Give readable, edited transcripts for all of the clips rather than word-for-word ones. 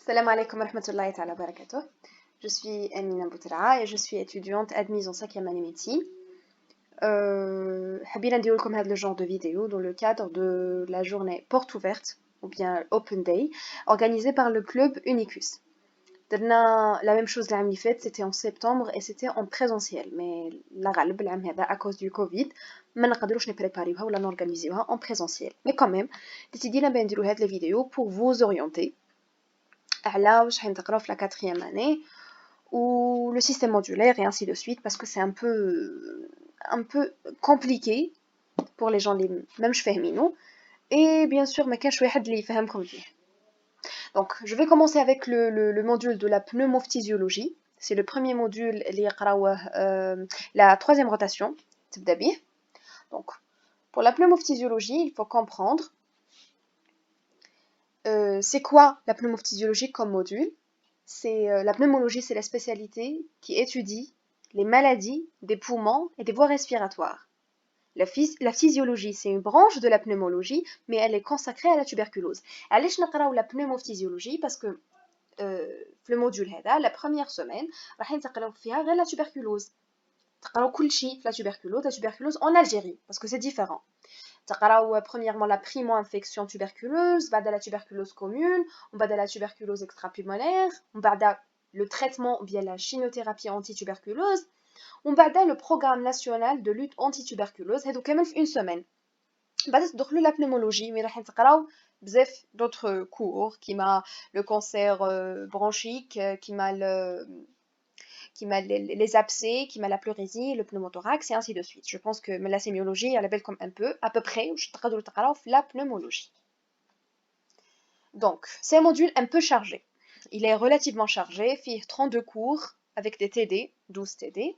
Salam alaikum wa rahmatullahi ta'ala wa barakatuh. Je suis Amina Boutra et je suis étudiante admise en 5e année médecine. حابين ندير لكم هذا le genre de vidéo dans le cadre de la journée porte ouverte ou bien Open Day organisée par le club Unicus. درنا la même chose l'année faite, c'était en septembre et c'était en présentiel, mais la غالب العام هذا à cause du Covid ما نقدروش نبريباريوها ولا نورغانيزيوها en présentiel. Mais quand même, décidينا بان نديرو هاد les vidéos pour vous orienter على واش راح نتقراو في la 4e année ou le système modulaire et ainsi de suite parce que c'est un peu compliqué pour les gens اللي مش فاهمينه et bien sûr ما كانش واحد اللي يفهمكم فيه. Donc je vais commencer avec le module de la pneumophysiologie. C'est le premier module اللي يقراوه la 3e rotation تبدا به. Donc pour la pneumophysiologie, il faut comprendre c'est quoi la pneumophysiologie comme module. La pneumologie, c'est la spécialité qui étudie les maladies des poumons et des voies respiratoires. La physiologie, c'est une branche de la pneumologie, mais elle est consacrée à la tuberculose. علاش نقراو la pneumophysiologie parce que في الموديول هذا la première semaine راح نتقراو فيها غير la tuberculose. تقراو كل شيء في la tuberculose en Algérie parce que c'est différent. تقراو premièrement la primo-infection tuberculeuse, بعد la tuberculose commune, بعد la tuberculose extrapulmonaire, بعد le traitement via la chimiothérapie anti-tuberculose, بعد le programme national de lutte anti-tuberculose, هادو كامل في une semaine. بعد تدخلوا la pneumologie, mais راح تقراو بزاف d'autres cours, كيما le cancer bronchique, كيما les abcès, qui m'a la pleurésie, le pneumothorax et ainsi de suite. Je pense que la sémiologie, elle est comme un peu, à peu près, la pneumologie. Donc, c'est un module un peu chargé. Il est relativement chargé, fait 32 cours avec des TD, 12 TD.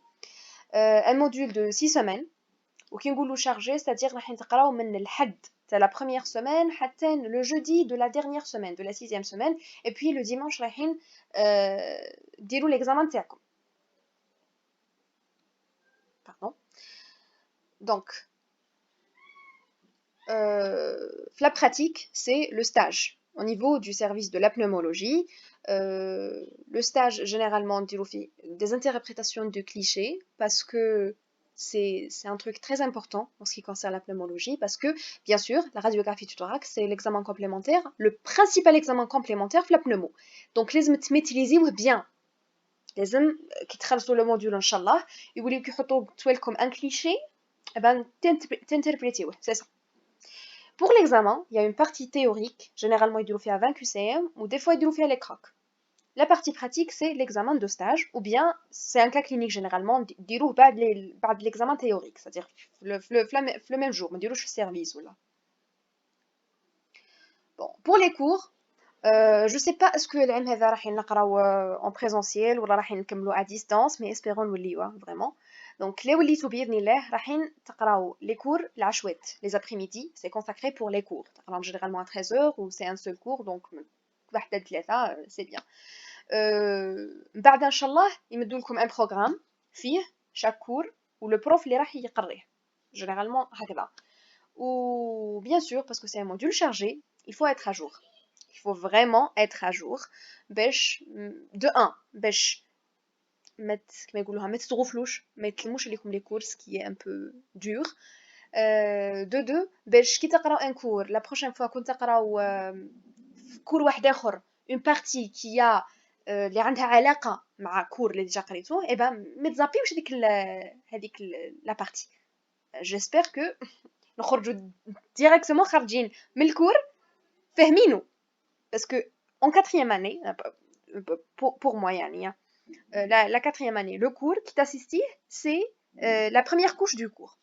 Un module de 6 semaines, ou qui est chargé, c'est-à-dire c'est la première semaine, le jeudi de la dernière semaine, de la 6e semaine, et puis le dimanche, dirou l'examen تاعكم. Pardon. Donc, la pratique, c'est le stage. Au niveau du service de la pneumologie, le stage, généralement, on dit des interprétations de clichés, parce que c'est un truc très important en ce qui concerne la pneumologie, parce que, bien sûr, la radiographie du thorax, c'est l'examen complémentaire, le principal examen complémentaire de la pneumo. Donc, les maîtriser bien. لازم كي تخلصوا le module inchallah يقولوا كيحطوا لكم un cliché et ben t'interprétez c'est ça. Pour l'examen, il y a une partie théorique, généralement ils fait à 20 QCM ou des fois ils fait à l'écran. La partie pratique, c'est l'examen de stage ou bien c'est un cas clinique généralement ديروه بعد l'examen théorique, c'est-à-dire le même jour, ما ديروش في service ولا. Bon, pour les cours, je sais pas est-ce que العام هذا راح نقراو en présentiel ولا راح نكملوا à distance, mais espérons نوليوه vraiment. Donc les وليتو باذن الله راح تقراو les cours العشوات les après-midi, c'est consacré pour les cours. تقراو généralement à 13h ou c'est un seul cours donc واحد لثلاثه c'est bien. بعد ان شاء الله يمدوا لكم un programme فيه chaque cours ou le prof اللي راح يقريه. Généralement هكذا. Ou bien sûr parce que c'est un module chargé, il faut être à jour. Il faut vraiment être à jour. De 1, ما تغفلوش ما يتلموش عليكم les cours ce qui est un peu dur. De 2 باش كي تقراو un cours la prochaine fois كنت تقراو cours واحد اخر une partie qui a اللي عندها علاقه مع cours اللي ديجا قريتوه et ben ما تزابيوش هذيك la partie. J'espère que نخرجوا directement خارجين من الكور فاهمينه. Parce que en 4e année, pour moi, la 4e année, le cours qui t'assiste, c'est la première couche du cours.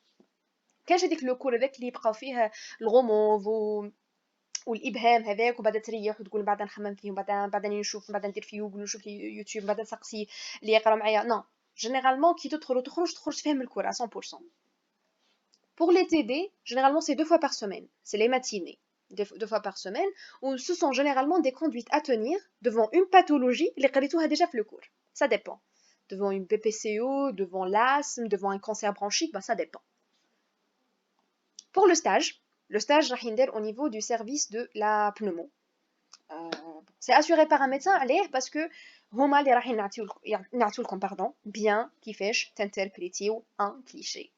Quand j'ai dit que le cours avec اللي يبقاو فيه الغموض والابهام هذاك وبعد تريح وتقول بعد نخمم فيه وبعد نشوف بعد ندير في جوجل نشوف في يوتيوب بعد نسقسي اللي يقرا معايا non généralement كي تدخل تخرج تفهم الكور à 100%. Pour les TD, généralement c'est 2 fois par semaine, c'est les matinées. 2 fois par semaine, où ce sont généralement des conduites à tenir devant une pathologie, les قريتوها déjà في le cours. Ça dépend. Devant une BPCO, devant l'asthme, devant un cancer bronchique, ça dépend. Pour le stage راح يندير au niveau du service de la pneumo. C'est assuré par un médecin, allez, parce que هما اللي راح نعطيو لكم pardon bien كيفاش تنتربريتيو un cliché.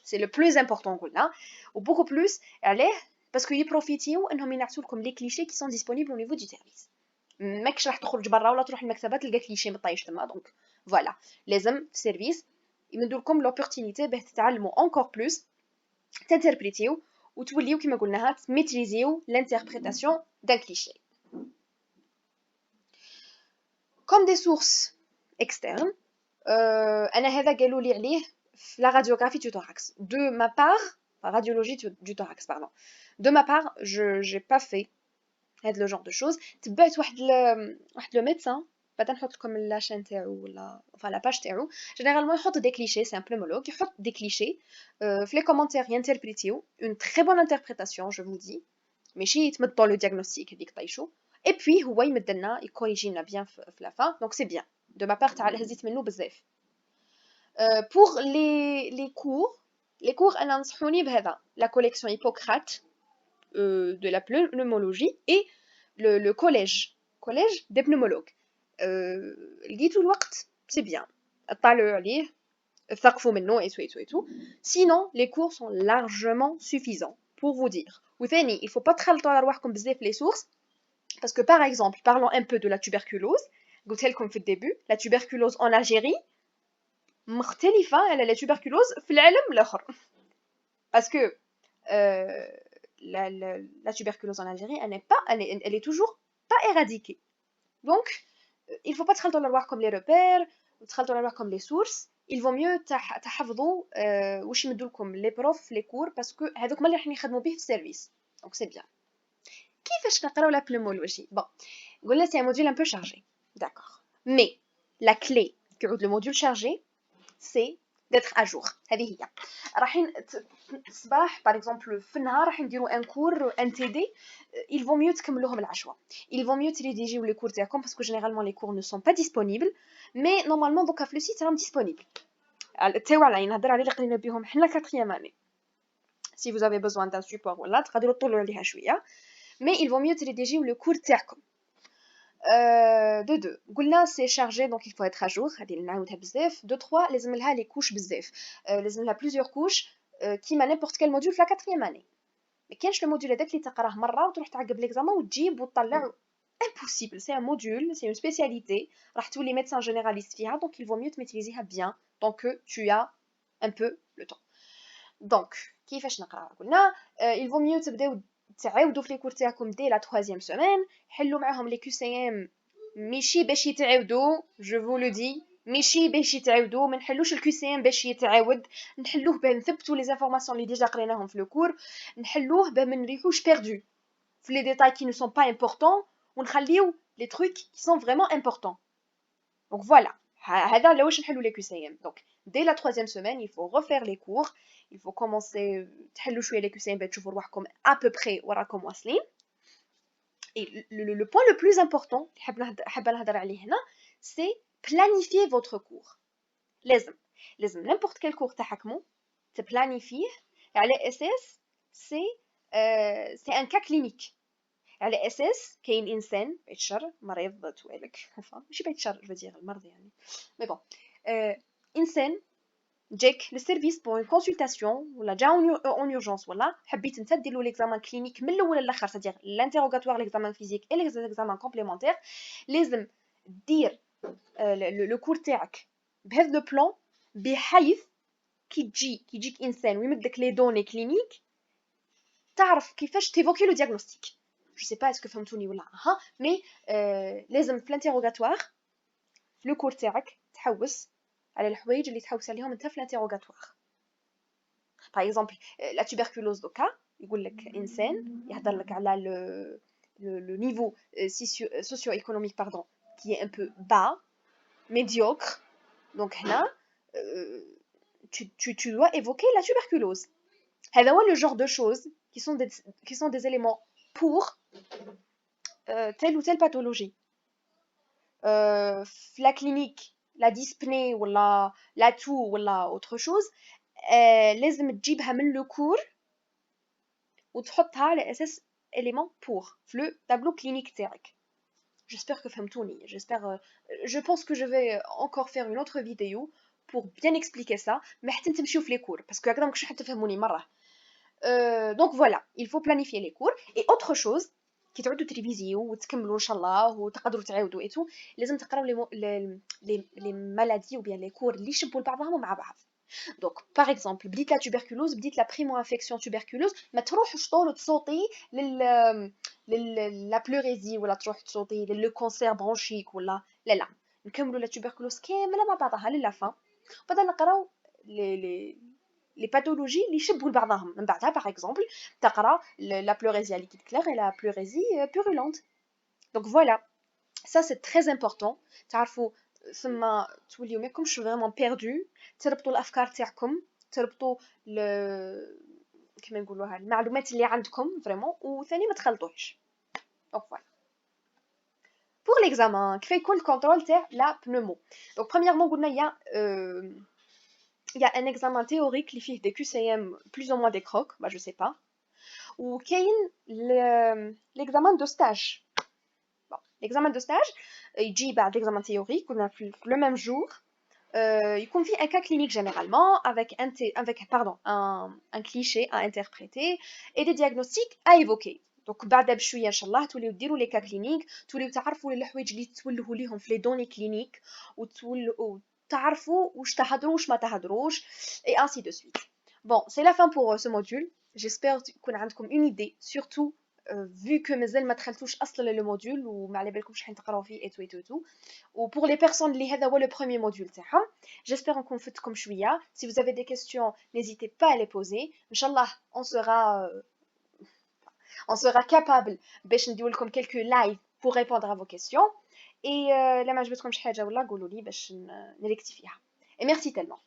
C'est le plus important قلنا و beaucoup plus عليه parce que يبروفيتيو انهم ينعطيو لكم les clichés qui sont disponibles au niveau du service. ماكش راح تخرج برا ولا تروح المكتبه تلقى كليشي مطيش تما دونك فوالا لازم في السيرفيس يمدوا لكم لوبورتونيتي باه تتعلموا انكور بلوس تانتربريتيو وتوليو كيما قلناها تميتريزيو لانتربريتاسيون دان كليشي. comme des sources externes انا هذا قالوا لي عليه في la radiographie du thorax de ma part radiologie du thorax pardon de ma part j'ai pas fait هاد لو جونغ دو شوز. تبعت واحد لو ميدسان بعدا نحط لكم لاشين تاعو ولا enfin لا باج تاعو جينيرالمون يحط دي كليشي سي ان بلومولوج يحط دي كليشي في لي كومونتير ينتربريتيو اون تري بون انتربريتاسيون جو فو دي ماشي يتمدوا لو دياغنوستيك هذيك طيشو اي بوي هو يمد لنا يكوريجينا بيان في لا فان دونك سي بيان دو ما بارت تاع هزيت منه بزاف. بور لي كور انا نصحوني بهذا لا كوليكسيون هيبوكرات de la pneumologie et le collège des pneumologues. لقيتو الوقت c'est bien. اطلعوا عليه ثقفوا منه et tout. Sinon les cours sont largement suffisants pour vous dire. وثاني il faut pas تخلطوا على رواحكم بزاف les sources parce que par exemple parlons un peu de la tuberculose. قلت لكم في الدébut la tuberculose en Algérie مختلفة على la tuberculose في العالم الآخر parce que la tuberculose en Algérie, elle est toujours pas éradiquée. Donc, il ne faut pas تخلطوا الأرواح comme les repères, تخلطوا الأرواح comme les sources. Il vaut mieux تحفظوا واش يمدوا لكم les profs, les cours, parce que هذوك ما اللي راح يخدموا به في السيرفيس. Donc c'est bien. كيفاش نقراو la pneumologie? Bon, قلنا c'est un module un peu chargé. D'accord. Mais la clé كيعود le module chargé, c'est d'être à jour. هذه هي. راحين الصباح par exemple في النهار راح نديروا ان كور ان تي دي il vaut mieux تكملوهم العشوة. il vaut mieux تريديجيو لي كور تاعكم parce que généralement les cours ne sont pas disponibles mais normalement دوكا في لو سيت راهم disponible. تاوعنا نهضر على اللي قرينا بهم حنا 4e année. si vous avez besoin d'un support ولا تقدروا تطولوا عليها شويه mais il vaut mieux تريديجيو لو كور تاعكم. de 2 قلنا c'est chargé donc il faut être à jour هذه نعاودها بزاف. de 3 لازم لها les couches بزاف لازم لها plusieurs couches كيما n'importe quel module في la 4e année. ما كاينش لو موديول هذاك اللي تقراه مره وتروح تعقب ليكزامان وتجيب وتطلع impossible. c'est un module, c'est une spécialité راح تولي médecin généraliste فيها donc il vaut mieux تميتريزيها bien tant que tu as un peu le temps. donc كيفاش نقرا قلنا il vaut mieux تبداو تعاودوا في لي كور تاعكم دي لا 3e semaine حلوا معاهم لي QCM ماشي باش يتعاودوا جو فو لو دي ماشي باش يتعاودوا ما نحلوش الكيسيام باش يتعاود نحلوه باه نثبتوا لي زانفورماسيون اللي ديجا قريناهم في لو كور نحلوه باه ما نريحوش بيردو في لي ديتاي كي نو سون با امبورطون ونخليو لي تروك كي سون فريمون امبورطون. دونك فوالا هذا على واش نحلوا لي QCM. دونك dès la 3e semaine il faut refaire les cours, il faut commencer تحلوا شويه لي QCM باش تشوفوا رواحكم à peu près وراكم واصلين. Et le point le plus important حابه نهضر عليه هنا c'est planifier votre cours. لازم n'importe quel cours تحكموا تبلانيفيه على اساس c'est un cas clinique. على اساس كاين انسان بعيد الشر مريض توالك ماشي بعيد الشر جو دير المرض يعني مي بون انسان جاك للسيرفيس بور اون كونسلطاسيون ولا جا اون اورجونس ولا حبيت انت دير له ليكزامان كلينيك من الاول للاخر سادير لانتيروغاتوار ليكزامان فيزيك اي ليكزامان كومبليمونتير لازم دير لو كور تاعك بهذا لو بلان بحيث كي يجيك انسان ويمدلك لي دوني كلينيك تعرف كيفاش تيفوكي لو دياغنوستيك. جو سي با اسكو فهمتوني ولا ها مي لازم في الانتيروغاتوار في لو كور تاعك تحوس على الحوايج اللي تحوس عليهم انت في الانتيروغاتوار. باغ اكزومبل لا tuberculose دوكا يقول لك انسان يهضر لك على لو نيفو سوسيو ايكونوميك باردون qui est un peu bas médiocre. donc هنا tu dois évoquer la tuberculose. هذا هو le genre de choses qui sont des éléments pour telle ou telle pathologie. La clinique la dyspnée ولا la toux ولا autre chose لازم تجيبها من le cours وتحطها على اساس élément pour في le tableau clinique تاعك. j'espère que فهمتوني, j'espère, je pense que je vais encore faire une autre vidéo pour bien expliquer ça, mais حتى نتمشيو في les cours parce que هكذا ماكش راح تفهموني مرة. Donc voilà, il faut planifier les cours. Et autre chose, كي تعودوا تريفيزيو وتكملوا ان شاء الله وتقدروا تعاودوا ايتو لازم تقراو لي مالادي ou bien les cours اللي يشبهوا لبعضهم مع بعض. Donc par exemple بديت لا tuberculose بديت لا primo infection tuberculose ما تروحش طول تصوتي لا pleurésie ولا تروح تصوتي للو كونسير برونشيك ولا لا نكملوا لا tuberculose كامله مع بعضها للا فان بعد نقراو لي les pathologies اللي يشبهوا لبعضهم من بعدها par exemple تقرا la pleurésie liquide clair et la pleurésie purulente. Donc voilà, ça c'est très important. تعرفوا ثم توليو ما يكونش vraiment perdu, تربطوا الافكار تاعكم, تربطوا كما نقولوها المعلومات اللي عندكم vraiment وثاني ما تخلطوهش. Donc voilà. Pour l'examen, كيف يكون الكونترول تاع la pneumo. Donc premièrement قلنا il y a un examen théorique qui fait des QCM plus ou moins des crocs, bah je sais pas. Ou l'examen de stage. Bon, l'examen de stage, il dit bah, l'examen théorique, on a le même jour. Il confie un cas clinique généralement avec un cliché à interpréter et des diagnostics à évoquer. Donc بعد بشويه ان شاء الله توليو ديروا لي كا كلينيك توليو تعرفوا الحوايج اللي تولهوا ليهم في لي دوني كلينيك وتعرفوا واش تهضروا واش ما تهضروش et ainsi de suite. Bon, c'est la fin pour ce module. J'espère يكون عندكم une idée surtout vu que مازال ما دخلتوش اصلا لو موديول وما على بالكمش حين تقراو فيه اي تو اي تو تو و pour les personnes اللي هذا هو le premier module تاعهم j'espère نكون فدتكم شويه. Si vous avez des questions n'hésitez pas à les poser. Inch'Allah on sera capable باش ندير لكم quelques live pour répondre à vos questions et لا ما عجبتكمش حاجه ولا قولوا لي باش نريكتيفيها. Et merci tellement.